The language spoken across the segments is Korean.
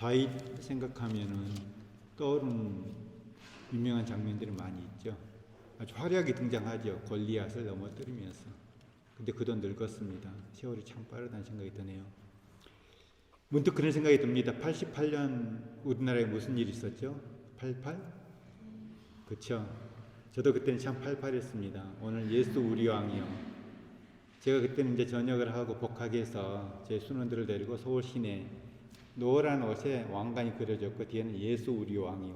다윗 생각하면은 떠오르는 유명한 장면들이 많이 있죠. 아주 화려하게 등장하죠. 골리앗을 넘어뜨리면서. 근데 그도 늙었습니다. 세월이 참 빠르다는 생각이 드네요. 문득 그런 생각이 듭니다. 88년 우리나라에 무슨 일이 있었죠? 88? 그쵸. 저도 그때는 참 팔팔했습니다. 오늘 예수 우리 왕이요. 제가 그때는 이제 전역을 하고 복학해서 제 순원들을 데리고 서울 시내 노란 옷에 왕관이 그려졌고 뒤에는 예수 우리 왕이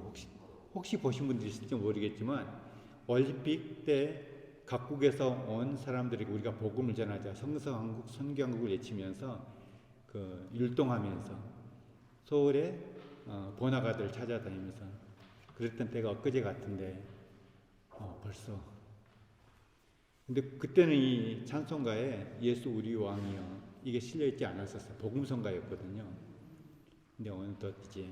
혹시 보신 분들이 있을지 모르겠지만 올림픽 때 각국에서 온 사람들에게 우리가 복음을 전하자 성서한국 선교한국을 외치면서 율동하면서 서울에 번화가들 찾아다니면서 그랬던 때가 엊그제 같은데 벌써 근데 그때는 이 찬송가에 예수 우리 왕이여 이게 실려있지 않았었어요. 복음성가였거든요. 근데 어느덧 이제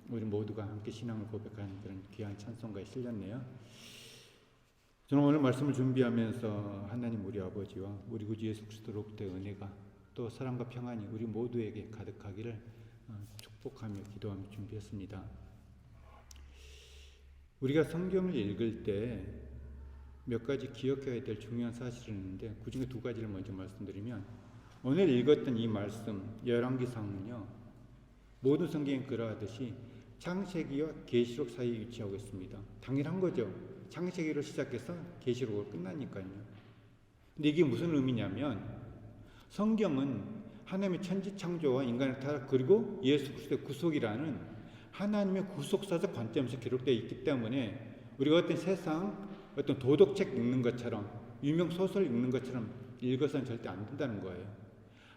우리 모두가 함께 신앙을 고백하는 그런 귀한 찬송가에 실렸네요. 저는 오늘 말씀을 준비하면서 하나님 우리 아버지와 우리 구주 예수 그리스도로부터의 은혜가 또 사랑과 평안이 우리 모두에게 가득하기를 축복하며 기도하며 준비했습니다. 우리가 성경을 읽을 때 몇 가지 기억해야 될 중요한 사실이 있는데 그 중에 두 가지를 먼저 말씀드리면 오늘 읽었던 이 말씀 열왕기상은요 모든 성경이 그러하듯이 창세기와 계시록 사이에 위치하고 있습니다. 당연한 거죠. 창세기로 시작해서 계시록으로 끝나니까요. 근데 이게 무슨 의미냐면 성경은 하나님의 천지창조와 인간의 타락 그리고 예수 그리스도의 구속이라는 하나님의 구속사적 관점에서 기록되어 있기 때문에 우리가 어떤 세상 어떤 도덕책 읽는 것처럼 유명 소설 읽는 것처럼 읽어서는 절대 안 된다는 거예요.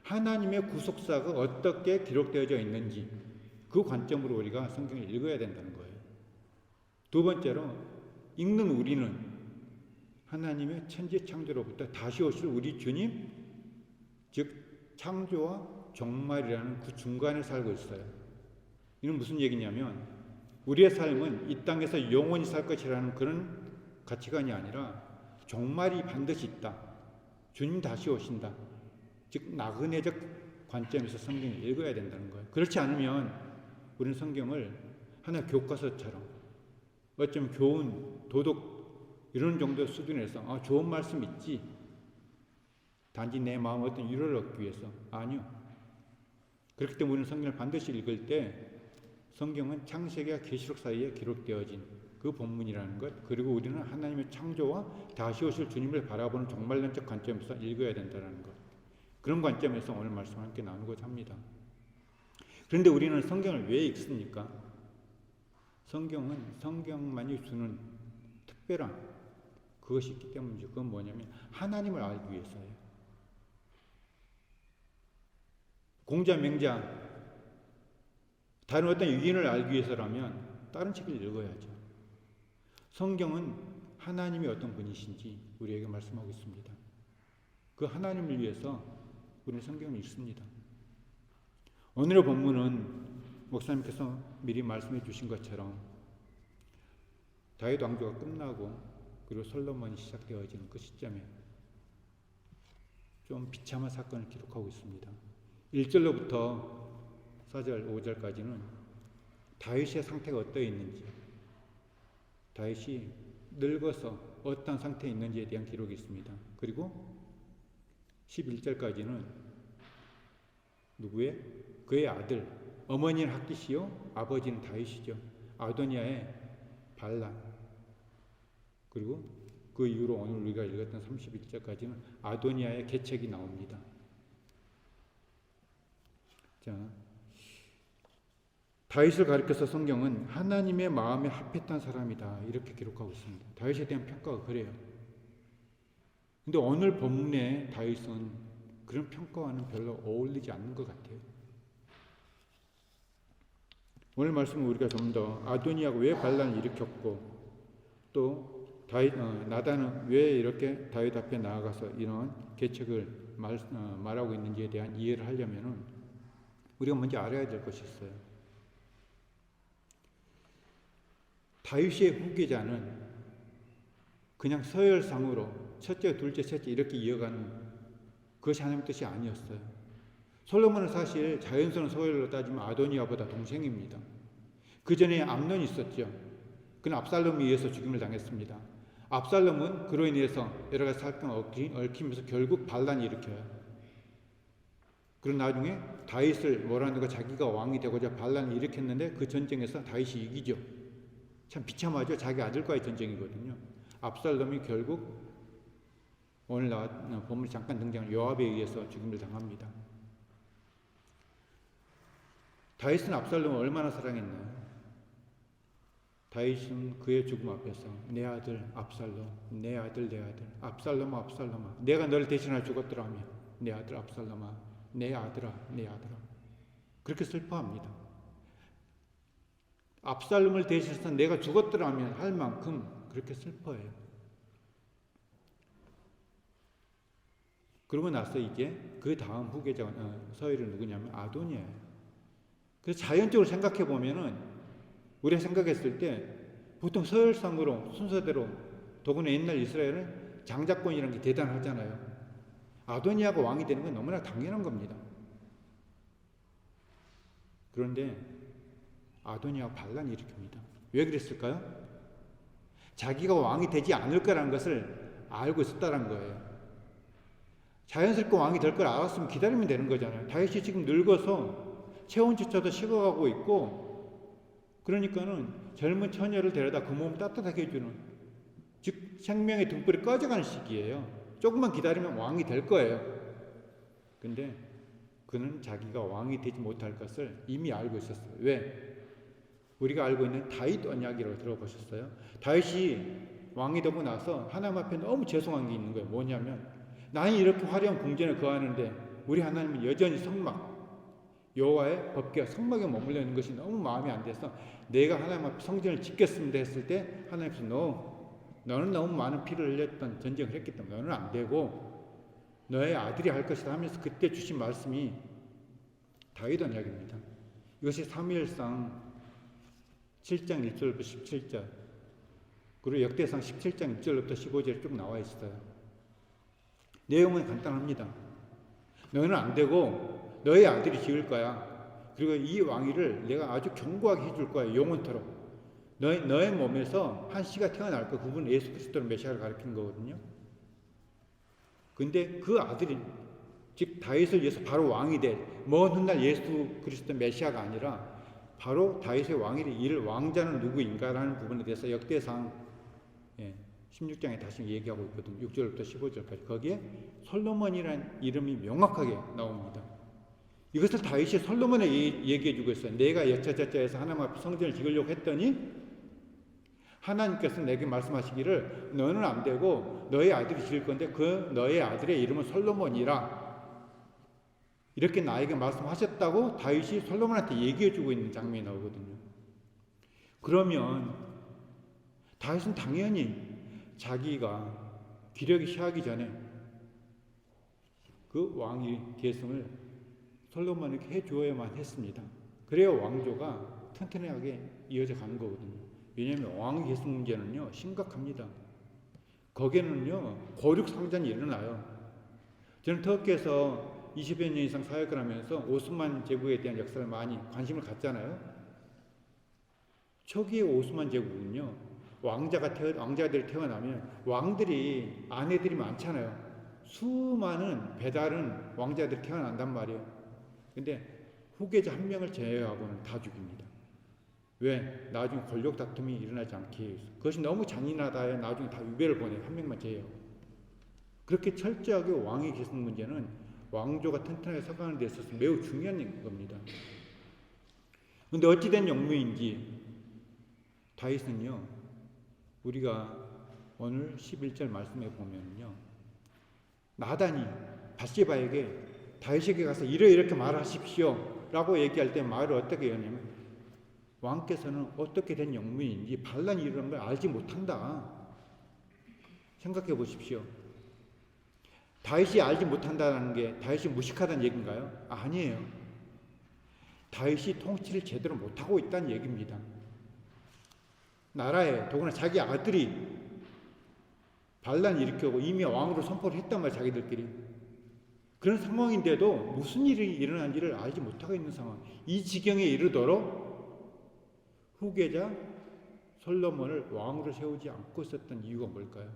하나님의 구속사가 어떻게 기록되어져 있는지 그 관점으로 우리가 성경을 읽어야 된다는 거예요. 두 번째로 읽는 우리는 하나님의 천지 창조로부터 다시 오실 우리 주님 즉 창조와 종말이라는 그 중간에 살고 있어요. 이는 무슨 얘기냐면 우리의 삶은 이 땅에서 영원히 살 것이라는 그런 가치관이 아니라 종말이 반드시 있다. 주님 다시 오신다. 즉 나그네적 관점에서 성경을 읽어야 된다는 거예요. 그렇지 않으면 우리는 성경을 하나의 교과서처럼 어쩌면 교훈, 도덕 이런 정도 수준에서 좋은 말씀 있지. 단지 내 마음 어떤 위로를 얻기 위해서. 아니요. 그렇기 때문에 우리는 성경을 반드시 읽을 때 성경은 창세기와 계시록 사이에 기록되어진 그 본문이라는 것 그리고 우리는 하나님의 창조와 다시 오실 주님을 바라보는 종말론적 관점에서 읽어야 된다는 것 그런 관점에서 오늘 말씀을 함께 나누고자 합니다. 그런데 우리는 성경을 왜 읽습니까? 성경은 성경만이 주는 특별한 그것이 있기 때문이죠. 그건 뭐냐면 하나님을 알기 위해서예요. 공자, 맹자 다른 어떤 유인을 알기 위해서라면 다른 책을 읽어야죠. 성경은 하나님이 어떤 분이신지 우리에게 말씀하고 있습니다. 그 하나님을 위해서 우리는 성경을 읽습니다. 오늘의 본문은 목사님께서 미리 말씀해 주신 것처럼 다윗 왕조가 끝나고 그리고 솔로몬이 시작되어지는 그 시점에 좀 비참한 사건을 기록하고 있습니다. 1절로부터 4절, 5절까지는 다윗의 상태가 어떠해 있는지 다윗이 늙어서 어떤 상태에 있는지에 대한 기록이 있습니다. 그리고 11절까지는 누구의? 그의 아들, 어머니는 핫깃이요 아버지는 다윗이죠. 아도니아의 반란 그리고 그 이후로 오늘 우리가 읽었던 31절까지는 아도니아의 계책이 나옵니다. 자, 다윗을 가리켜서 성경은 하나님의 마음에 합했던 사람이다 이렇게 기록하고 있습니다. 다윗에 대한 평가가 그래요. 근데 오늘 본문의 다윗은 그런 평가와는 별로 어울리지 않는 것 같아요. 오늘 말씀은 우리가 좀 더 아도니아가 왜 반란을 일으켰고 또 나단은 왜 이렇게 다윗 앞에 나아가서 이런 계책을 말하고 있는지에 대한 이해를 하려면 우리가 먼저 알아야 될 것이 있어요. 다윗의 후계자는 그냥 서열상으로 첫째, 둘째, 셋째 이렇게 이어가는 그것이 하나님의 뜻이 아니었어요. 솔로몬은 사실 자연스러운 소열로 따지면 아도니아보다 동생입니다. 그 전에 암논이 있었죠. 그는 압살롬에 의해서 죽임을 당했습니다. 압살롬은 그로 인해서 여러 가지 사건을 얽히면서 결국 반란을 일으켜요. 그리고 나중에 다윗을 몰아내고 자기가 왕이 되고자 반란을 일으켰는데 그 전쟁에서 다윗이 이기죠. 참 비참하죠. 자기 아들과의 전쟁이거든요. 압살롬이 결국 오늘 본문에 잠깐 등장한 요압에 의해서 죽임을 당합니다. 다윗은 압살롬을 얼마나 사랑했나요? 다윗은 그의 죽음 앞에서 내 아들 압살롬, 내 아들, 내 아들, 압살롬아, 압살롬아, 내가 너를 대신하여 죽었더라며, 내 아들 압살롬아, 내 아들아, 내 아들아. 그렇게 슬퍼합니다. 압살롬을 대신해서 내가 죽었더라면 할 만큼 그렇게 슬퍼해요. 그러고 나서 이제 그 다음 후계자가 서열은 누구냐면 아도니아예요. 그래서 자연적으로 생각해 보면은 우리가 생각했을 때 보통 서열상으로 순서대로 더구나 옛날 이스라엘은 장자권이라는 게 대단하잖아요. 아도니아가 왕이 되는 건 너무나 당연한 겁니다. 그런데 아도니아가 반란을 일으킵니다. 왜 그랬을까요? 자기가 왕이 되지 않을 거라는 것을 알고 있었다는 거예요. 자연스럽게 왕이 될 걸 알았으면 기다리면 되는 거잖아요. 다윗이 지금 늙어서 체온조차도 식어가고 있고, 그러니까는 젊은 처녀를 데려다 그 몸 따뜻하게 해주는, 즉 생명의 등불이 꺼져가는 시기예요. 조금만 기다리면 왕이 될 거예요. 근데 그는 자기가 왕이 되지 못할 것을 이미 알고 있었어요. 왜? 우리가 알고 있는 다윗 언약이라고 들어보셨어요? 다윗이 왕이 되고 나서 하나님 앞에 너무 죄송한 게 있는 거예요. 뭐냐면 나는 이렇게 화려한 궁전에 거하는데 우리 하나님은 여전히 성막, 여호와의 법궤와 성막에 머물러 있는 것이 너무 마음에 안 돼서 내가 하나님 앞에 성전을 짓겠습니다 했을 때 하나님께서 너는 너무 많은 피를 흘렸던 전쟁을 했기 때문에 너는 안 되고 너의 아들이 할 것이다 하면서 그때 주신 말씀이 다윗 언약입니다. 이것이 사무엘상 7장 1절부터 17절 그리고 역대상 17장 1절부터 15절에 쭉 나와 있어요. 내용은 간단합니다. 너는 안 되고 너의 아들이 지을 거야. 그리고 이 왕위를 내가 아주 견고하게 해줄 거야. 영원토록. 너의 몸에서 한 씨가 태어날 거야. 그분은 예수 그리스도를 메시아를 가리키는 거거든요. 근데 그 아들이 즉 다윗을 위해서 바로 왕이 될 먼 훗날 예수 그리스도 메시아가 아니라 바로 다윗의 왕위를 이을 왕자는 누구인가라는 부분에 대해서 역대상 16장에 다시 얘기하고 있거든요. 6절부터 15절까지. 거기에 솔로몬이라는 이름이 명확하게 나옵니다. 이것을 다윗이 솔로몬에 얘기해주고 있어요. 내가 여차저차해서 하나님 앞에 성전을 지으려고 했더니 하나님께서 내게 말씀하시기를 너는 안 되고 너의 아들이 지을 건데 그 너의 아들의 이름은 솔로몬이라 이렇게 나에게 말씀하셨다고 다윗이 솔로몬한테 얘기해주고 있는 장면이 나오거든요. 그러면 다윗은 당연히 자기가 기력이 시하기 전에 그 왕위 계승을 솔로몬에게 해주어야만 했습니다. 그래야 왕조가 튼튼하게 이어져 가는 거거든요. 왜냐하면 왕위 계승 문제는요 심각합니다. 거기에는요 고륙상전이 일어나요. 저는 터키에서 20여 년 이상 사역을 하면서 오스만 제국에 대한 역사를 많이 관심을 갖잖아요. 초기의 오스만 제국은요 왕자들이 태어나면 왕들이 아내들이 많잖아요. 수많은 배다른 왕자들이 태어난단 말이에요. 근데 후계자 한 명을 제외하고는 다 죽입니다. 왜? 나중에 권력 다툼이 일어나지 않게 해요. 그것이 너무 잔인하다에 나중에 다 유배를 보내요. 한 명만 제외하고. 그렇게 철저하게 왕위 계승 문제는 왕조가 튼튼하게 서가는 데 있어서 매우 중요한 겁니다. 그런데 어찌된 영무인지 다윗은요 우리가 오늘 11절 말씀에 보면요 나단이 밧세바에게 다윗에게 가서 이렇게 말하십시오 라고 얘기할 때 말을 어떻게 하냐면 왕께서는 어떻게 된 영문인지 반란이 일어난 걸 알지 못한다. 생각해 보십시오. 다윗이 알지 못한다는 게 다윗이 무식하다는 얘기인가요? 아니에요. 다윗이 통치를 제대로 못하고 있다는 얘기입니다. 나라에 더구나 자기 아들이 반란을 일으키고 이미 왕으로 선포를 했단 말이에요. 자기들끼리. 그런 상황인데도 무슨 일이 일어난지를 알지 못하고 있는 상황. 이 지경에 이르도록 후계자 솔로몬을 왕으로 세우지 않고 있었던 이유가 뭘까요?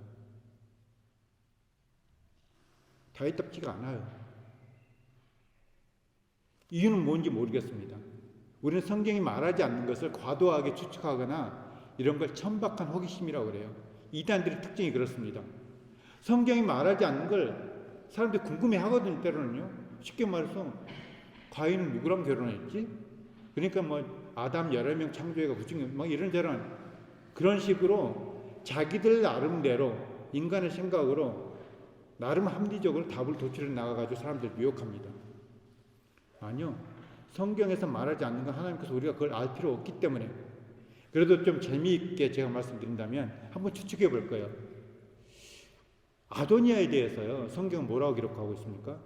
다윗답지가 않아요. 이유는 뭔지 모르겠습니다. 우리는 성경이 말하지 않는 것을 과도하게 추측하거나 이런 걸 천박한 호기심이라고 그래요. 이단들의 특징이 그렇습니다. 성경이 말하지 않는 걸 사람들이 궁금해 하거든요, 때로는요. 쉽게 말해서 과인은 누구랑 결혼했지? 그러니까 뭐 아담 여러 명 창조해가 그중에 막 이런저런 그런 식으로 자기들 나름대로 인간의 생각으로 나름 합리적으로 답을 도출해 나가가지고 사람들을 미혹합니다. 아니요. 성경에서 말하지 않는 건 하나님께서 우리가 그걸 알 필요 없기 때문에. 그래도 좀 재미있게 제가 말씀드린다면 한번 추측해 볼 거예요. 아도니아에 대해서요. 성경은 뭐라고 기록하고 있습니까?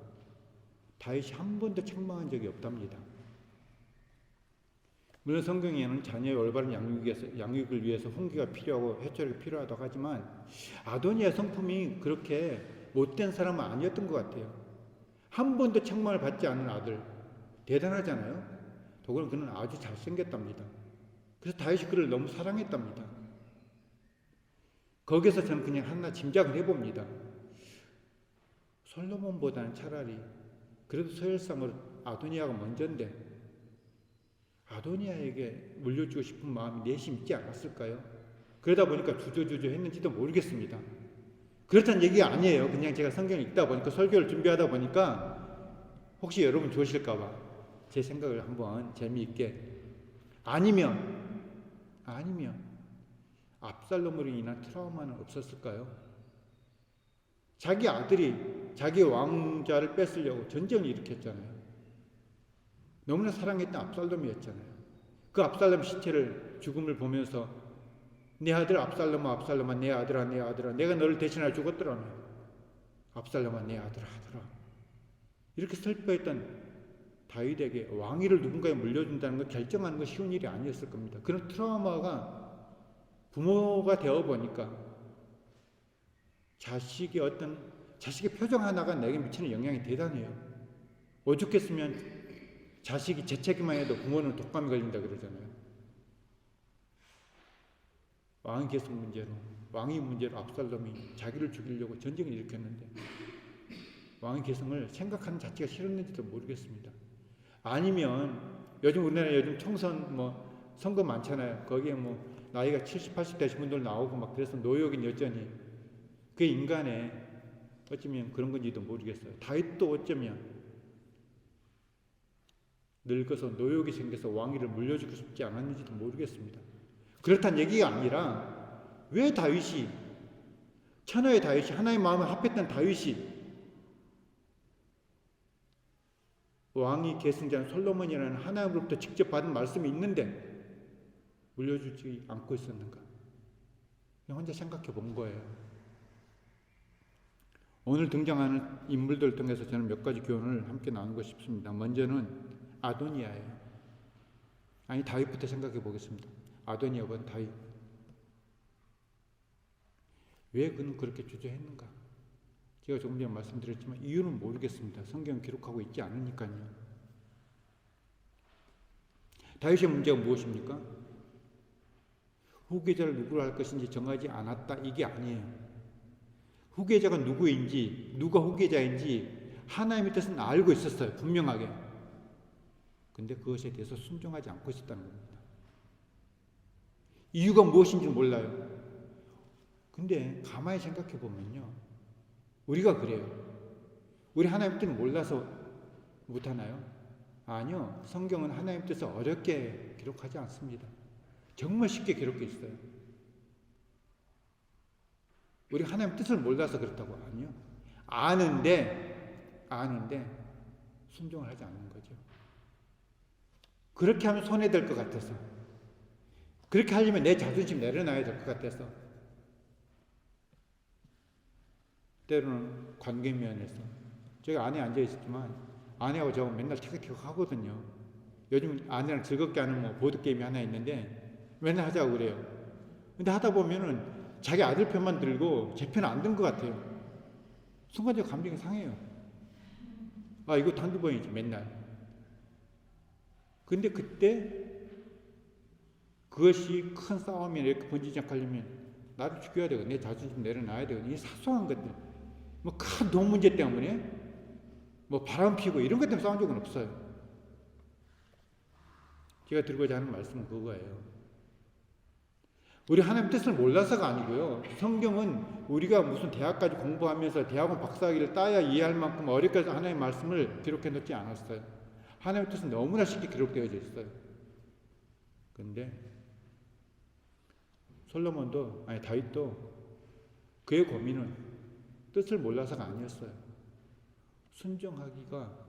다윗이 한 번도 책망한 적이 없답니다. 물론 성경에는 자녀의 올바른 양육을 위해서 훈계가 필요하고 해초력이 필요하다고 하지만 아도니아 성품이 그렇게 못된 사람은 아니었던 것 같아요. 한 번도 책망을 받지 않은 아들. 대단하잖아요. 더구나 그는 아주 잘생겼답니다. 그래서 다윗이 그를 너무 사랑했답니다. 거기서 저는 그냥 하나 짐작을 해봅니다. 솔로몬보다는 차라리 그래도 서열상으로 아도니아가 먼저인데 아도니아에게 물려주고 싶은 마음이 내심 있지 않았을까요? 그러다 보니까 주저주저 했는지도 모르겠습니다. 그렇다는 얘기가 아니에요. 그냥 제가 성경을 읽다 보니까 설교를 준비하다 보니까 혹시 여러분 좋으실까봐 제 생각을 한번 재미있게 아니면 압살롬으로 인한 트라우마는 없었을까요? 자기 아들이 자기 왕자를 뺏으려고 전쟁을 일으켰잖아요. 너무나 사랑했던 압살롬이었잖아요. 그 압살롬 시체를 죽음을 보면서 내 아들 압살롬아 내 아들아 내가 너를 대신하여 죽었더라며. 압살롬아 내 아들아 이렇게 슬퍼했던 다윗에게 왕위를 누군가에 물려준다는 걸 결정하는 건 쉬운 일이 아니었을 겁니다. 그런 트라우마가 부모가 되어 보니까 자식의 표정 하나가 내게 미치는 영향이 대단해요. 오죽했으면 자식이 재채기만 해도 부모는 독감이 걸린다 그러잖아요. 왕위 계승 문제로 왕위 문제로 압살롬이 자기를 죽이려고 전쟁을 일으켰는데 왕위 계승을 생각하는 자체가 싫었는지도 모르겠습니다. 아니면 요즘 총선 선거 많잖아요. 거기에 나이가 70, 80 되신 분들 나오고 막 그래서 노역인 여전히 그 인간의 어쩌면 그런 건지도 모르겠어요. 다윗도 어쩌면 늙어서 노역이 생겨서 왕위를 물려주고 싶지 않았는지도 모르겠습니다. 그렇다는 얘기가 아니라 왜 다윗이 천하의 다윗이 하나의 마음을 합했던 다윗이 왕위 계승자는 솔로몬이라는 하나님으로부터 직접 받은 말씀이 있는데 물려주지 않고 있었는가? 그냥 혼자 생각해 본 거예요. 오늘 등장하는 인물들을 통해서 저는 몇 가지 교훈을 함께 나누고 싶습니다. 먼저는 아도니아예요. 아니 다윗부터 생각해 보겠습니다. 아도니아보다 다윗. 왜 그는 그렇게 주저했는가? 제가 조금 전에 말씀드렸지만 이유는 모르겠습니다. 성경 기록하고 있지 않으니까요. 다윗의 문제가 무엇입니까? 후계자를 누구로 할 것인지 정하지 않았다. 이게 아니에요. 후계자가 누구인지 누가 후계자인지 하나님의 뜻은 알고 있었어요. 분명하게. 근데 그것에 대해서 순종하지 않고 있었다는 겁니다. 이유가 무엇인지 몰라요. 근데 가만히 생각해 보면요. 우리가 그래요. 우리 하나님 뜻을 몰라서 못하나요? 아니요. 성경은 하나님 뜻을 어렵게 기록하지 않습니다. 정말 쉽게 기록해 있어요. 우리 하나님 뜻을 몰라서 그렇다고 아니요. 아는데 순종을 하지 않는 거죠. 그렇게 하면 손해될 것 같아서 그렇게 하려면 내 자존심 내려놔야 될 것 같아서 때로는 관계면에서 제가 안에 앉아 있었지만 아내하고 저하고 맨날 티격태격 하거든요. 요즘 아내랑 즐겁게 하는 보드게임이 하나 있는데 맨날 하자고 그래요. 근데 하다 보면은 자기 아들 편만 들고 제 편 안 든 것 같아요. 순간적으로 감정이 상해요. 아, 이거 한두 번이지, 맨날. 근데 그때 그것이 큰 싸움이 이렇게 번지지 않게 하려면 나를 죽여야 되고 내 자존심 내려놔야 되고 이 사소한 것들, 뭐 큰 돈 문제 때문에 뭐 바람 피고 이런 것 때문에 싸운 적은 없어요. 제가 드리고자 하는 말씀은 그거예요. 우리 하나님 뜻을 몰라서가 아니고요. 성경은 우리가 무슨 대학까지 공부하면서 대학원 박사학위를 따야 이해할 만큼 어렵게 하나님의 말씀을 기록해 놓지 않았어요. 하나님의 뜻은 너무나 쉽게 기록되어 있어요. 그런데 다윗도 그의 고민은 뜻을 몰라서가 아니었어요. 순종하기가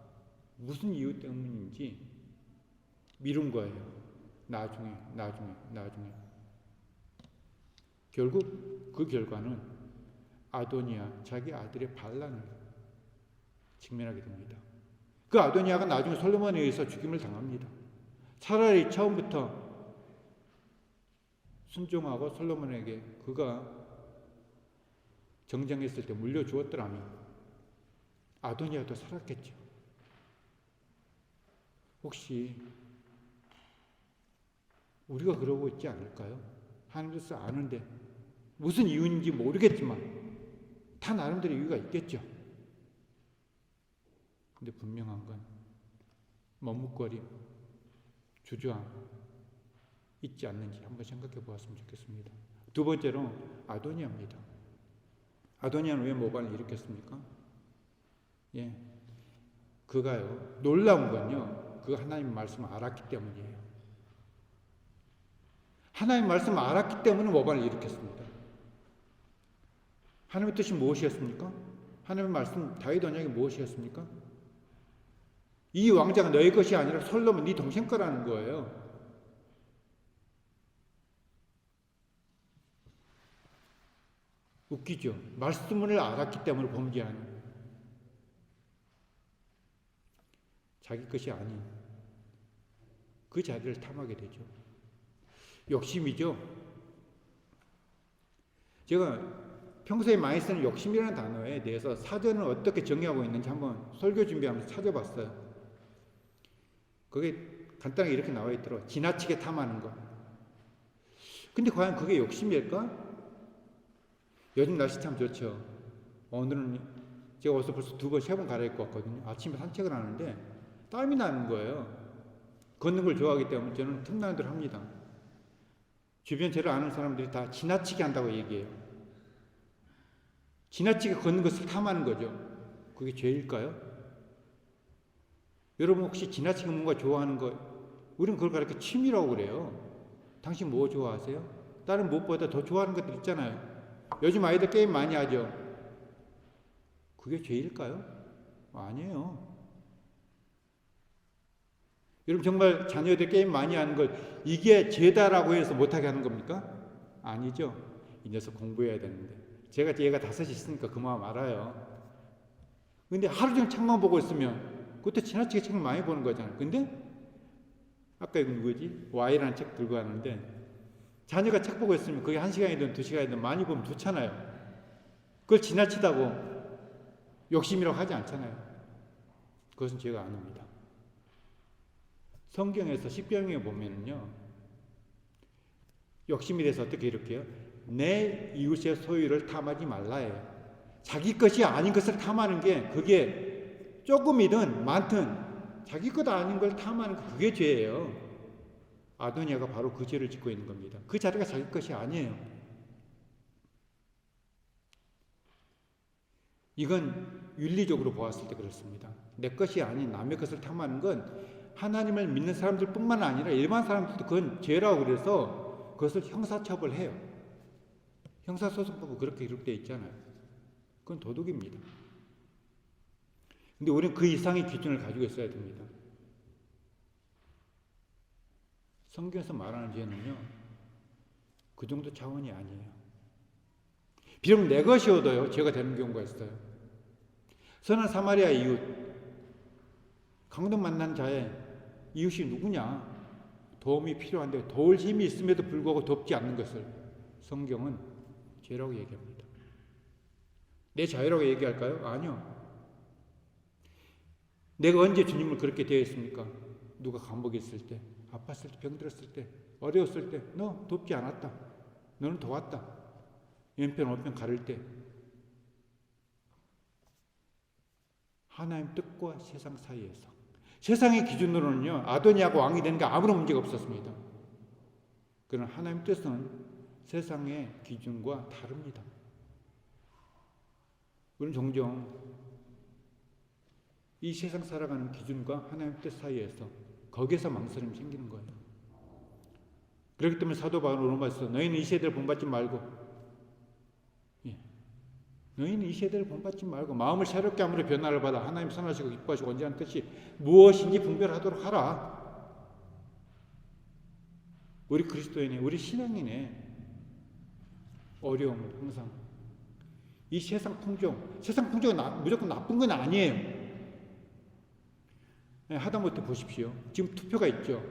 무슨 이유 때문인지 미룬 거예요. 나중에. 결국 그 결과는 아도니아, 자기 아들의 반란을 직면하게 됩니다. 그 아도니아가 나중에 솔로몬에 의해서 죽임을 당합니다. 차라리 처음부터 순종하고 솔로몬에게 그가 정정했을 때 물려주었더라면 아도니아도 살았겠죠. 혹시 우리가 그러고 있지 않을까요? 하나님 뜻을 아는데 무슨 이유인지 모르겠지만 다 나름대로 이유가 있겠죠. 근데 분명한 건 머뭇거림, 주저함 있지 않는지 한번 생각해 보았으면 좋겠습니다. 두 번째로 아도니아입니다. 아도니아는 왜 모반을 일으켰습니까? 예, 그가요 놀라운 건요 그 하나님 말씀을 알았기 때문이에요. 하나님 말씀을 알았기 때문에 모반을 일으켰습니다. 하나님의 뜻이 무엇이었습니까? 하나님의 말씀 다윗 언약이 무엇이었습니까? 이 왕자가 너의 것이 아니라 솔로몬 네 동생 거라는 거예요. 웃기죠. 말씀을 알았기 때문에 범죄하는 자기 것이 아닌 그 자리를 탐하게 되죠. 욕심이죠. 제가 평소에 많이 쓰는 욕심이라는 단어에 대해서 사전을 어떻게 정의하고 있는지 한번 설교 준비하면서 찾아봤어요. 그게 간단하게 이렇게 나와 있더라고요. 지나치게 탐하는 것. 근데 과연 그게 욕심일까? 요즘 날씨 참 좋죠. 오늘은 제가 어서 벌써 2번, 3번 갈아입고 왔거든요. 아침에 산책을 하는데 땀이 나는 거예요. 걷는 걸 좋아하기 때문에 저는 틈나는 대로 합니다. 주변 저를 아는 사람들이 다 지나치게 한다고 얘기해요. 지나치게 걷는 것을 탐하는 거죠. 그게 죄일까요? 여러분 혹시 지나치게 뭔가 좋아하는 거, 우리는 그걸 가르쳐 취미라고 그래요. 당신 뭐 좋아하세요? 다른 무엇보다 더 좋아하는 것들 있잖아요. 요즘 아이들 게임 많이 하죠. 그게 죄일까요? 아니에요. 여러분 정말 자녀들 게임 많이 하는 걸 이게 죄다라고 해서 못하게 하는 겁니까? 아니죠. 이 녀석 공부해야 되는데. 제가 얘가 5이 있으니까 그 마음 알아요. 근데 하루 종일 책만 보고 있으면 그것도 지나치게 책을 많이 보는 거잖아요. 근데 아까 이거 누구지? Y라는 책 들고 왔는데 자녀가 책 보고 있으면 그게 1시간이든 2시간이든 많이 보면 좋잖아요. 그걸 지나치다고 욕심이라고 하지 않잖아요. 그것은 죄가 아닙니다. 성경에서 십계명에 보면은요, 욕심에 대해서 어떻게 이렇게 해요? 내 이웃의 소유를 탐하지 말라예요. 자기 것이 아닌 것을 탐하는 게 그게 조금이든 많든 자기 것 아닌 걸 탐하는 게 그게 죄예요. 아도니아가 바로 그 죄를 짓고 있는 겁니다. 그 자리가 자기 것이 아니에요. 이건 윤리적으로 보았을 때 그렇습니다. 내 것이 아닌 남의 것을 탐하는 건 하나님을 믿는 사람들 뿐만 아니라 일반 사람들도 그건 죄라고 그래서 그것을 형사처벌해요. 형사소송법은 그렇게 기록되어 있잖아요. 그건 도둑입니다. 근데 우리는 그 이상의 기준을 가지고 있어야 됩니다. 성경에서 말하는 죄는요, 그 정도 차원이 아니에요. 비록 내 것이어도요, 죄가 되는 경우가 있어요. 선한 사마리아 이웃, 강도 만난 자의 이웃이 누구냐? 도움이 필요한데 도울 힘이 있음에도 불구하고 돕지 않는 것을 성경은 죄라고 얘기합니다. 내 자유라고 얘기할까요? 아니요. 내가 언제 주님을 그렇게 대했습니까? 누가 감옥에 있을 때, 아팠을 때, 병들었을 때, 어려웠을 때, 너 돕지 않았다. 너는 도왔다. 왼편 오편 가를 때. 하나님 뜻과 세상 사이에서. 세상의 기준으로는요, 아도니아가 왕이 되는 게 아무런 문제가 없었습니다. 그러나 하나님 뜻은 세상의 기준과 다릅니다. 우리는 종종 이 세상 살아가는 기준과 하나님 뜻 사이에서 거기에서 망설임이 생기는 거예요. 그렇기 때문에 사도 바울은 로마서에서 너희는 이 세대를 본받지 말고, 너희는 이 세대를 본받지 말고 마음을 새롭게 함으로 변화를 받아 하나님 선하시고 기뻐하시고 온전한 뜻이 무엇인지 분별하도록 하라. 우리 그리스도인의, 우리 신앙인의 어려움은 항상 이 세상 풍종은 무조건 나쁜 건 아니에요. 하다못해 보십시오. 지금 투표가 있죠.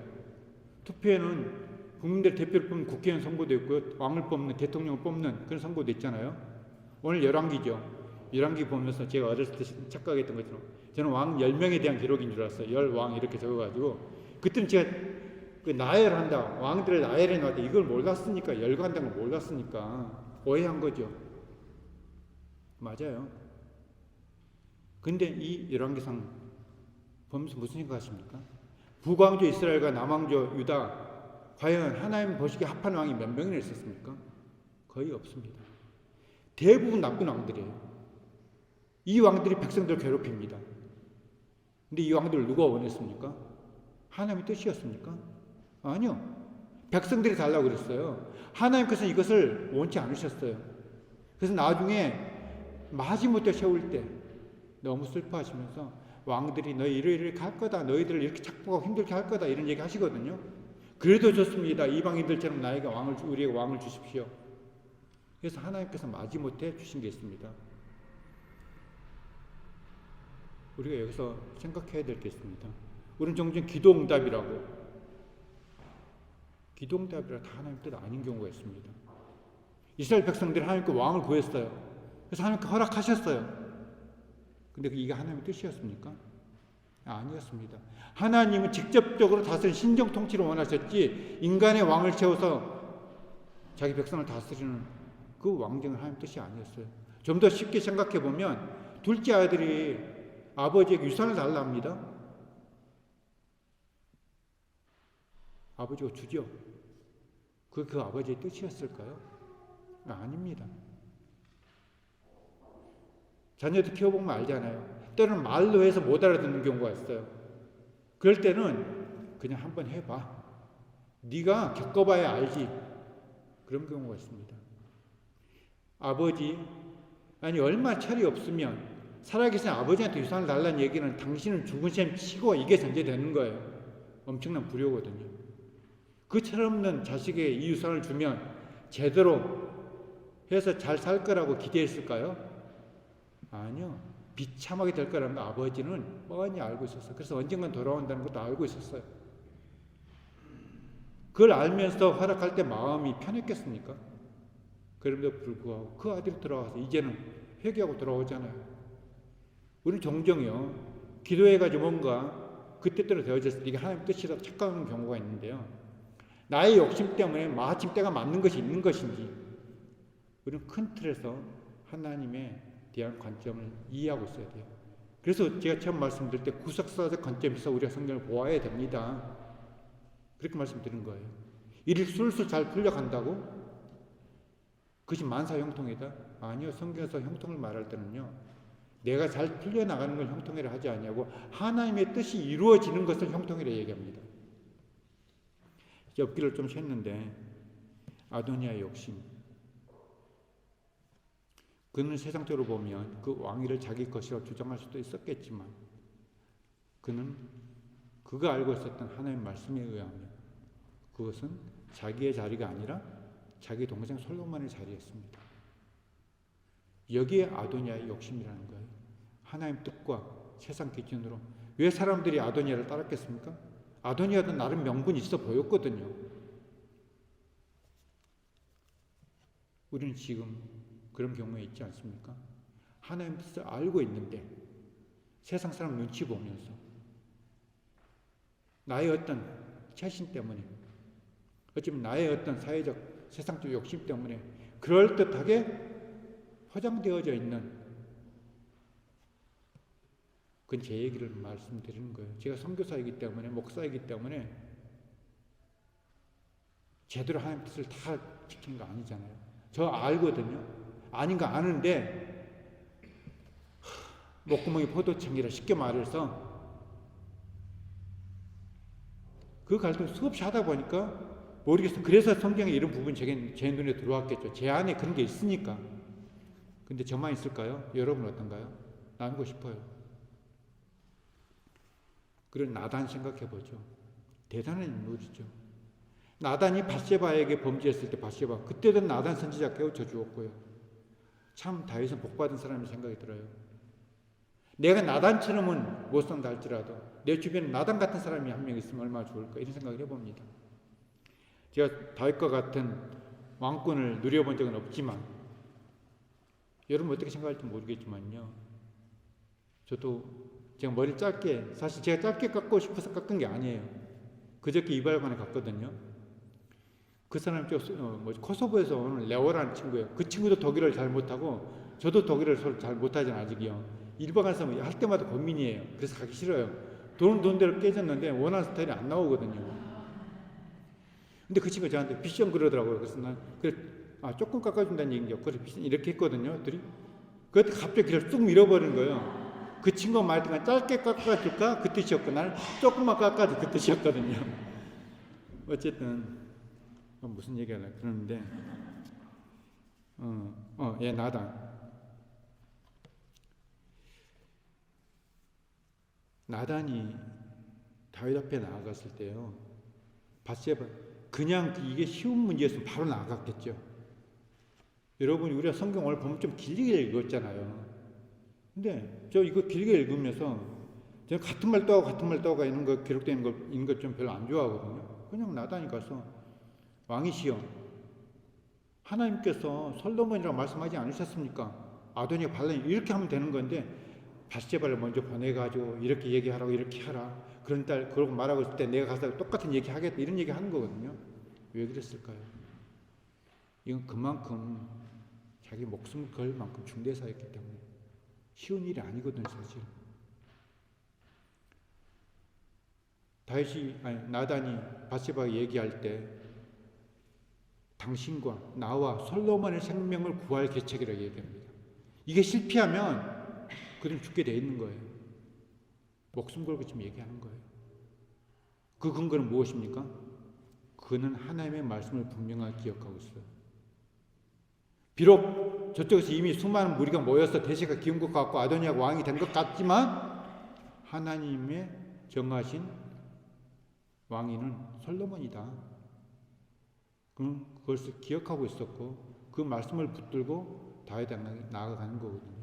투표에는 국민들 대표를 뽑는 국회의원 선거도 있고요. 왕을 뽑는, 대통령을 뽑는 그런 선거도 있잖아요. 오늘 열왕기죠. 열왕기 보면서 제가 어렸을 때 착각했던 것처럼 저는 왕 10명에 대한 기록인 줄 알았어요. 열왕 이렇게 적어가지고 그때는 제가 그 나열한다. 왕들을 나열해 놨다. 이걸 몰랐으니까, 열거한다는 걸 몰랐으니까 오해한 거죠. 맞아요. 근데 이 열왕기상 보면서 무슨 생각하십니까? 북왕조 이스라엘과 남왕조 유다, 과연 하나님 보시기에 합한 왕이 몇 명이나 있었습니까? 거의 없습니다. 대부분 나쁜 왕들이에요. 이 왕들이 백성들을 괴롭힙니다. 근데 이 왕들을 누가 원했습니까? 하나님의 뜻이었습니까? 아니요. 백성들이 달라고 그랬어요. 하나님께서 이것을 원치 않으셨어요. 그래서 나중에 마지못해 세울 때 너무 슬퍼하시면서 왕들이 너희 이러이러게 할 거다. 너희들을 이렇게 착복하고 힘들게 할 거다. 이런 얘기 하시거든요. 그래도 좋습니다. 이방인들처럼 나에게 우리에게 왕을 주십시오. 그래서 하나님께서 마지못해 주신 게 있습니다. 우리가 여기서 생각해야 될 게 있습니다. 우리는 종종 기도응답이라 다 하나님 뜻 아닌 경우가 있습니다. 이스라엘 백성들이 하나님께 왕을 구했어요. 그래서 하나님께 허락하셨어요. 근데 이게 하나님의 뜻이었습니까? 아니었습니다. 하나님은 직접적으로 다스리는 신정 통치를 원하셨지 인간의 왕을 세워서 자기 백성을 다스리는 그 왕정은 하나님 뜻이 아니었어요. 좀 더 쉽게 생각해 보면 둘째 아들이 아버지에게 유산을 달라 합니다. 아버지가 주죠. 그 아버지의 뜻이었을까요? 아닙니다. 자녀들 키워보면 알잖아요. 때로는 말로 해서 못 알아듣는 경우가 있어요. 그럴 때는 그냥 한번 해봐. 네가 겪어봐야 알지. 그런 경우가 있습니다. 아버지, 아니 얼마 철이 없으면 살아계신 아버지한테 유산을 달라는 얘기는 당신은 죽은 셈 치고 이게 전제되는 거예요. 엄청난 불효거든요. 그 철없는 자식에게 이 유산을 주면 제대로 해서 잘 살 거라고 기대했을까요? 아니요. 비참하게 될 거라는 거 아버지는 뻔히 알고 있었어요. 그래서 언젠간 돌아온다는 것도 알고 있었어요. 그걸 알면서 허락할 때 마음이 편했겠습니까? 그럼에도 불구하고 그 아들이 돌아와서 이제는 회개하고 돌아오잖아요. 우리는 종종요, 기도해가지고 뭔가 그 뜻대로 되어졌을 때 이게 하나님 뜻이라고 착각하는 경우가 있는데요. 나의 욕심 때문에 마침 때가 맞는 것이 있는 것인지 우리는 큰 틀에서 하나님의 대한 관점을 이해하고 있어야 돼요. 그래서 제가 처음 말씀드릴 때 구속사적 관점에서 우리가 성경을 보아야 됩니다. 그렇게 말씀드린 거예요. 일이 술술 잘 풀려간다고? 그것이 만사 형통이다? 아니요. 성경에서 형통을 말할 때는요, 내가 잘 풀려나가는 걸 형통이라 하지 않냐고 하나님의 뜻이 이루어지는 것을 형통이라 얘기합니다. 엽기를 좀 샜는데 아도니아의 욕심, 그는 세상적으로 보면 그 왕위를 자기 것이라고 주장할 수도 있었겠지만 그는 그가 알고 있었던 하나님의 말씀에 의하면 그것은 자기의 자리가 아니라 자기 동생 솔로몬의 자리였습니다. 여기에 아도니아의 욕심이라는 거예요. 하나님 뜻과 세상 기준으로. 왜 사람들이 아도니아를 따랐겠습니까? 아도니아도 나름 명분이 있어 보였거든요. 우리는 지금 그런 경우에 있지 않습니까? 하나님 뜻을 알고 있는데 세상 사람 눈치 보면서 나의 어떤 처신 때문에, 어쩌면 나의 어떤 사회적 세상적 욕심 때문에 그럴듯하게 포장되어져 있는, 그건 제 얘기를 말씀드리는 거예요. 제가 선교사이기 때문에, 목사이기 때문에 제대로 하나님 뜻을 다 지키는 거 아니잖아요. 저 알거든요. 아닌 거 아는데 목구멍이 포도청이라 쉽게 말해서 그 갈등 수없이 하다 보니까 모르겠어요. 그래서 성경에 이런 부분이 제 눈에 들어왔겠죠. 제 안에 그런 게 있으니까. 근데 저만 있을까요? 여러분 어떤가요? 나누고 싶어요. 그런 나단 생각해보죠. 대단한 인물이죠. 나단이 밧세바에게 범죄했을 때 밧세바, 그때도 나단 선지자 깨우쳐 주었고요. 참 다윗은 복받은 사람이 생각이 들어요. 내가 나단처럼은 못 산다 할지라도 내 주변에 나단 같은 사람이 한 명 있으면 얼마나 좋을까, 이런 생각을 해봅니다. 제가 다윗과 같은 왕권을 누려본 적은 없지만 여러분 어떻게 생각할지 모르겠지만요, 저도 제가 머리를 짧게, 사실 제가 짧게 깎고 싶어서 깎은 게 아니에요. 그저께 이발관에 갔거든요. 그 사람이 코소보에서 오는 레오라는 친구예요. 그 친구도 독일어를 잘 못하고 저도 독일어를 서로 잘 못하잖아요, 아직이요. 일반에서 할 때마다 고민이에요. 그래서 가기 싫어요. 돈 대로 깨졌는데 원하는 스타일이 안 나오거든요. 근데 그 친구가 저한테 비션 그러더라고요. 그래서 난 조금 깎아준다는 얘기죠. 그래서 비션 이렇게 했거든요. 그때 갑자기 그걸 쑥 밀어버린 거예요. 그 친구가 말했던 건 짧게 깎아줄까? 그 뜻이었고, 나는 조금만 깎아줘, 그 뜻이었거든요. 어쨌든 무슨 얘기 하려고 그러는데 예, 나단이 다윗 앞에 나아갔을 때요, 밧세바 그냥 이게 쉬운 문제였으면 바로 나아갔겠죠. 여러분, 우리가 성경 오늘 보면 좀 길게 읽었잖아요. 근데 저 이거 길게 읽으면서 제가 같은 말 또 하고 같은 말 또 하고 있는 거, 기록되는 거 있는 것 좀 별로 안 좋아하거든요. 그냥 나단이 가서 왕이시여, 하나님께서 솔로몬이라고 말씀하지 않으셨습니까? 아도니아 반란이 이렇게 하면 되는 건데 밧세바를 먼저 보내가지고 이렇게 얘기하라고, 이렇게 하라. 그러고 말하고 있을 때 내가 가서 똑같은 얘기 하겠다, 이런 얘기 하는 거거든요. 왜 그랬을까요? 이건 그만큼 자기 목숨을 걸 만큼 중대사였기 때문에 쉬운 일이 아니거든요, 사실. 나단이 밧세바가 얘기할 때 당신과 나와 솔로몬의 생명을 구할 계책이라고 얘기합니다. 이게 실패하면 그들은 죽게 돼 있는 거예요. 목숨 걸고 지금 얘기하는 거예요. 그 근거는 무엇입니까? 그는 하나님의 말씀을 분명하게 기억하고 있어요. 비록 저쪽에서 이미 수많은 무리가 모여서 대세가 기운 것 같고 아도니아가 왕이 된 것 같지만 하나님의 정하신 왕위는 솔로몬이다. 그것을 기억하고 있었고 그 말씀을 붙들고 다윗에 나아가는 거거든요.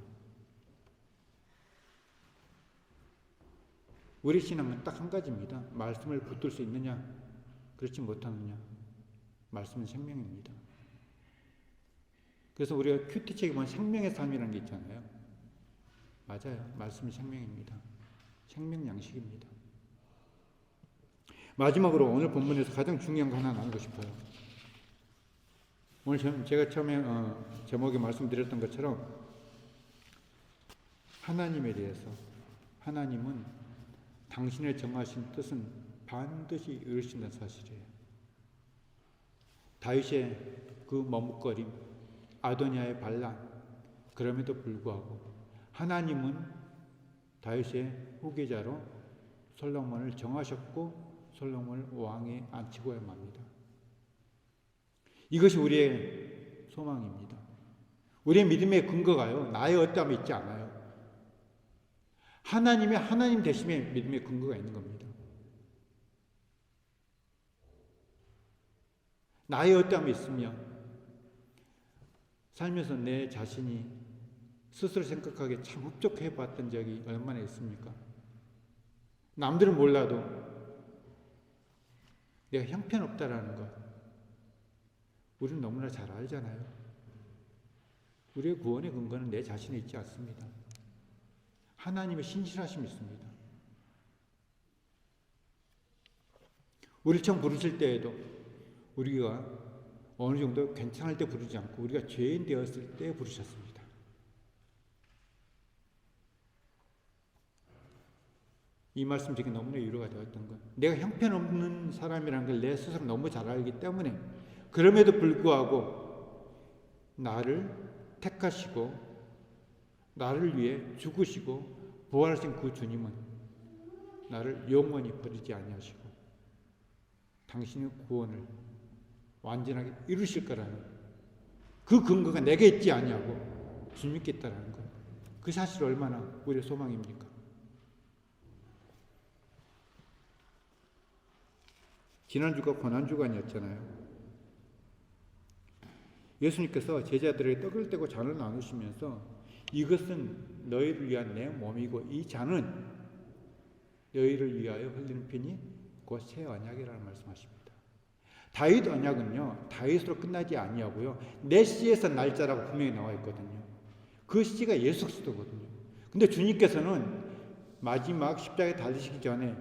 우리 신앙은 딱 한 가지입니다. 말씀을 붙들 수 있느냐, 그렇지 못하느냐. 말씀은 생명입니다. 그래서 우리가 큐티책에 보면 생명의 삶이라는 게 있잖아요. 맞아요. 말씀은 생명입니다. 생명 양식입니다. 마지막으로 오늘 본문에서 가장 중요한 거 하나 나누고 싶어요. 오늘 제가 처음에 제목에 말씀드렸던 것처럼 하나님에 대해서, 하나님은 당신의 정하신 뜻은 반드시 이루신다는 사실이에요. 다윗의 그 머뭇거림, 아도니아의 반란, 그럼에도 불구하고 하나님은 다윗의 후계자로 솔로몬을 정하셨고 솔로몬을 왕에 앉히고야 맙니다. 이것이 우리의 소망입니다. 우리의 믿음의 근거가요, 나의 어떠함이 있지 않아요. 하나님의 하나님 되심에 믿음의 근거가 있는 겁니다. 나의 어떠함이 있으면 살면서 내 자신이 스스로 생각하기에 참 흡족해 봤던 적이 얼마나 있습니까? 남들은 몰라도 내가 형편없다라는 것 우리는 너무나 잘 알잖아요. 우리의 구원의 근거는 내 자신에 있지 않습니다. 하나님의 신실하심이 있습니다. 우리 처음 부르실 때에도 우리가 어느 정도 괜찮을 때 부르지 않고 우리가 죄인 되었을 때 부르셨습니다. 이 말씀 중에 너무나 위로가 되었던 것. 내가 형편없는 사람이라는 걸 내 스스로 너무 잘 알기 때문에 그럼에도 불구하고 나를 택하시고 나를 위해 죽으시고 부활하신 그 주님은 나를 영원히 버리지 아니하시고 당신의 구원을 완전하게 이루실 거라는 그 근거가 내게 있지 아니하고 주님께 있다라는 것. 그 사실이 얼마나 우리의 소망입니까? 지난주가 고난주간이었잖아요. 예수님께서 제자들에게 떡을 떼고 잔을 나누시면서 이것은 너희를 위한 내 몸이고 이 잔은 너희를 위하여 흘리는 피니 곧 새 언약이라는 말씀하십니다. 다윗 언약은요, 다윗으로 끝나지 아니하고요, 내 씨에서 날짜라고 분명히 나와 있거든요. 그 씨가 예수 그리스도거든요. 근데 주님께서는 마지막 십자가에 달리시기 전에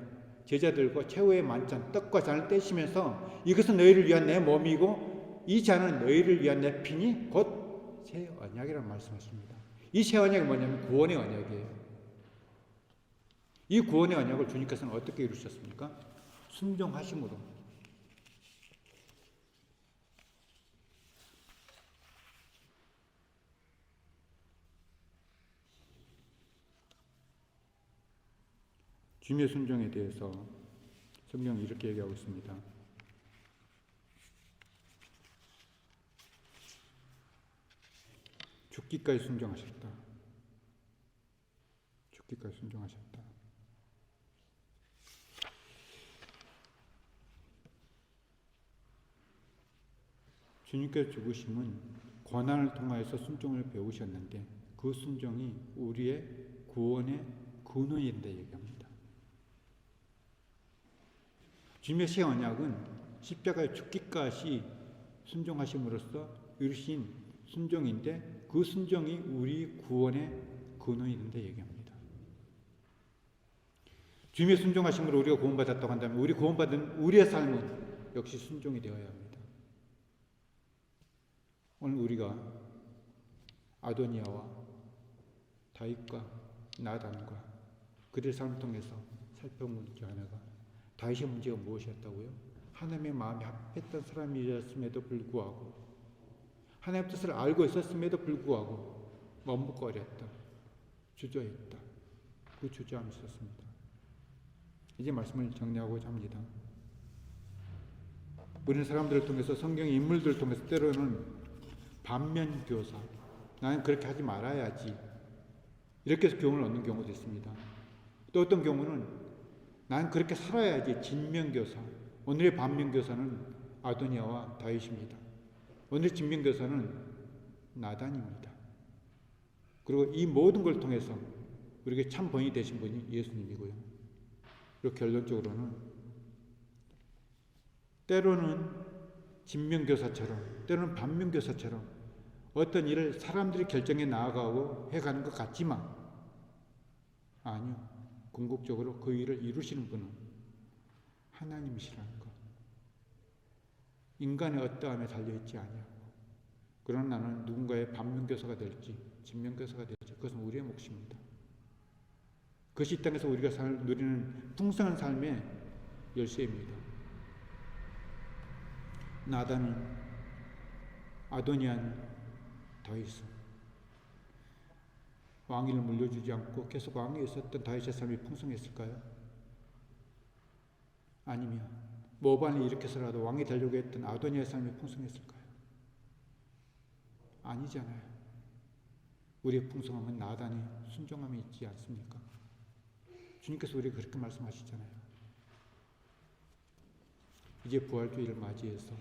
제자들과 최후의 만찬 떡과 잔을 떼시면서 이것은 너희를 위한 내 몸이고 이 잔은 너희를 위한 내 피니 곧 새 언약이라는 말씀하십니다. 이 새 언약이 뭐냐면 구원의 언약이에요. 이 구원의 언약을 주님께서는 어떻게 이루셨습니까? 순종하심으로. 주님의 순종에 대해서 성경이 이렇게 얘기하고 있습니다. 죽기까지 순종하셨다. 죽기까지 순종하셨다. 주님께서 죽으심은 고난을 통하여서 순종을 배우셨는데 그 순종이 우리의 구원의 근원이 된다 얘기합니다. 주님의 새 언약은 십자가에 죽기까지 순종하심으로써 이루신 순종인데 그 순종이 우리 구원의 근원이 된다 얘기합니다. 주님의 순종하심으로 우리가 구원받았다고 한다면 우리 구원받은 우리의 삶은 역시 순종이 되어야 합니다. 오늘 우리가 아도니아와 다윗과 나단과 그들의 삶을 통해서 살펴본 게 하나가 다윗의 문제가 무엇이었다고요? 하나님의 마음에 합했던 사람이었음에도 불구하고 하나님의 뜻을 알고 있었음에도 불구하고 머뭇거렸다. 주저했다. 그 주저함이 있었습니다. 이제 말씀을 정리하고자 합니다. 우리는 사람들을 통해서 성경의 인물들을 통해서 때로는 반면교사, 나는 그렇게 하지 말아야지 이렇게 해서 교훈을 얻는 경우도 있습니다. 또 어떤 경우는 나는 그렇게 살아야지 진면교사, 오늘의 반면교사는 아도니아와 다윗입니다. 오늘의 진면교사는 나단입니다. 그리고 이 모든 걸 통해서 우리에게 참 본이 되신 분이 예수님이고요. 그리고 결론적으로는 때로는 진면교사처럼 때로는 반면교사처럼 어떤 일을 사람들이 결정해 나아가고 해가는 것 같지만 아니요. 궁극적으로 그 일을 이루시는 분은 하나님이시라는 것. 인간의 어떠함에 달려있지 아니하고 그러나 나는 누군가의 반면교사가 될지 진면교사가 될지 그것은 우리의 몫입니다. 그것이 이 땅에서 우리가 누리는 풍성한 삶의 열쇠입니다. 나단은 아도니아는 다윗은 왕위를 물려주지 않고 계속 왕위에 있었던 다윗의 삶이 풍성했을까요? 아니면 모반을 일으켜서라도 왕이 되려고 했던 아도니아의 삶이 풍성했을까요? 아니잖아요. 우리의 풍성함은 나단의 순종함이 있지 않습니까? 주님께서 우리에게 그렇게 말씀하시잖아요. 이제 부활주의를 맞이해서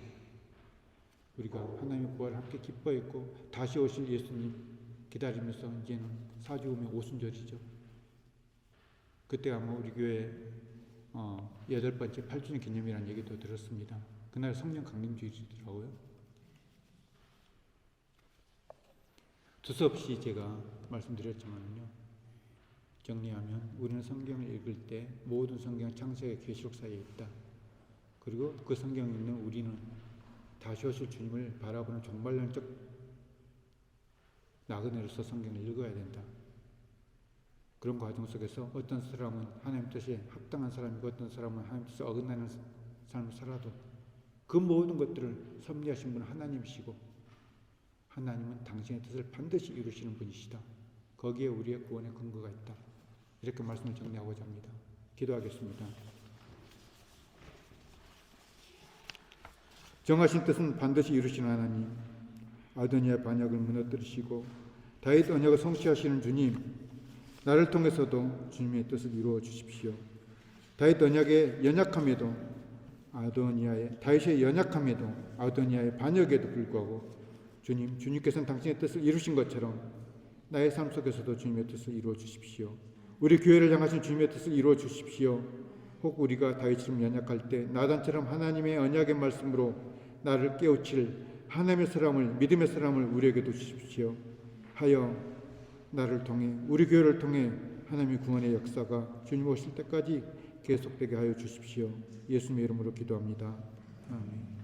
우리가 하나님의 부활을 함께 기뻐했고 다시 오실 예수님 기다리면서 이제는 사주오면 오순절이죠. 그때 아마 우리 교회 8번째 8주년 기념이라는 얘기도 들었습니다. 그날 성령 강림주일이더라고요. 두서없이 제가 말씀드렸지만요. 정리하면 우리는 성경을 읽을 때 모든 성경 창세기 계시록 사이에 있다. 그리고 그 성경에 있는 우리는 다시 오실 주님을 바라보는 종말론적 나그네로서 성경을 읽어야 된다. 그런 과정 속에서 어떤 사람은 하나님 뜻에 합당한 사람이고 어떤 사람은 하나님 뜻에 어긋나는 삶을 살아도 그 모든 것들을 섭리하신 분은 하나님이시고 하나님은 당신의 뜻을 반드시 이루시는 분이시다. 거기에 우리의 구원의 근거가 있다. 이렇게 말씀을 정리하고자 합니다. 기도하겠습니다. 정하신 뜻은 반드시 이루시는 하나님, 아도니아의 반역을 무너뜨리시고 다윗 언약을 성취하시는 주님, 나를 통해서도 주님의 뜻을 이루어 주십시오. 다윗 언약의 연약함에도 다윗의 연약함에도 아도니아의 반역에도 불구하고 주님께서는 당신의 뜻을 이루신 것처럼 나의 삶 속에서도 주님의 뜻을 이루어 주십시오. 우리 교회를 향하신 주님의 뜻을 이루어 주십시오. 혹 우리가 다윗처럼 연약할 때 나단처럼 하나님의 언약의 말씀으로 나를 깨우칠 하나님의 사람을, 믿음의 사람을 우리에게도 주십시오. 하여 나를 통해, 우리 교회를 통해 하나님의 구원의 역사가 주님 오실 때까지 계속되게 하여 주십시오. 예수님의 이름으로 기도합니다. 아멘.